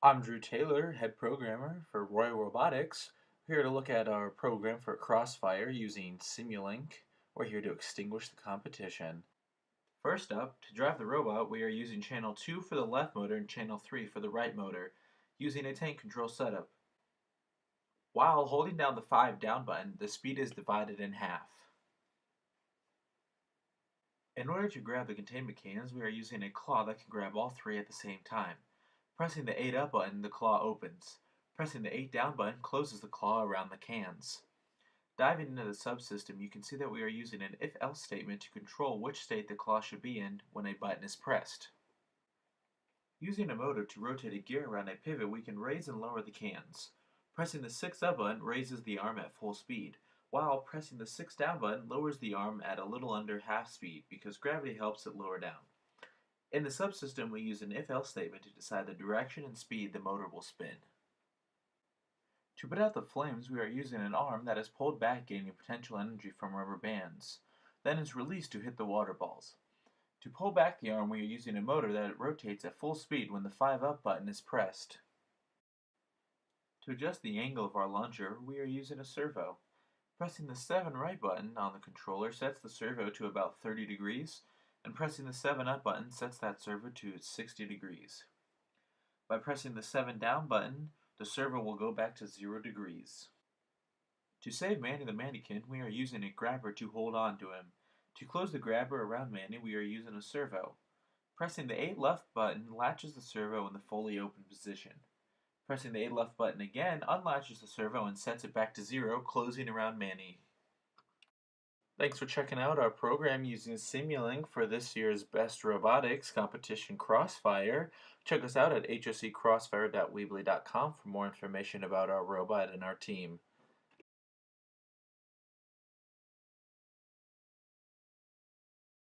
I'm Drew Taylor, head programmer for Roy Robotics. We're here to look at our program for Crossfire using Simulink. We're here to extinguish the competition. First up, to drive the robot, we are using channel 2 for the left motor and channel 3 for the right motor, using a tank control setup. While holding down the 5 down button, the speed is divided in half. In order to grab the containment cans, we are using a claw that can grab all 3 at the same time. Pressing the 8 up button, the claw opens. Pressing the 8 down button closes the claw around the cans. Diving into the subsystem, you can see that we are using an if-else statement to control which state the claw should be in when a button is pressed. Using a motor to rotate a gear around a pivot, we can raise and lower the cans. Pressing the 6 up button raises the arm at full speed, while pressing the 6 down button lowers the arm at a little under half speed because gravity helps it lower down. In the subsystem, we use an if-else statement to decide the direction and speed the motor will spin. To put out the flames, we are using an arm that is pulled back, gaining potential energy from rubber bands, then is released to hit the water balls. To pull back the arm, we are using a motor that rotates at full speed when the 5 up button is pressed. To adjust the angle of our launcher, we are using a servo. Pressing the 7 right button on the controller sets the servo to about 30 degrees, and pressing the 7 up button sets that servo to 60 degrees. By pressing the 7 down button, the servo will go back to 0 degrees. To save Manny the mannequin, we are using a grabber to hold on to him. To close the grabber around Manny, we are using a servo. Pressing the 8 left button latches the servo in the fully open position. Pressing the 8 left button again unlatches the servo and sets it back to 0, closing around Manny. Thanks for checking out our program using Simulink for this year's Best Robotics competition Crossfire. Check us out at hocrossfire.weebly.com for more information about our robot and our team.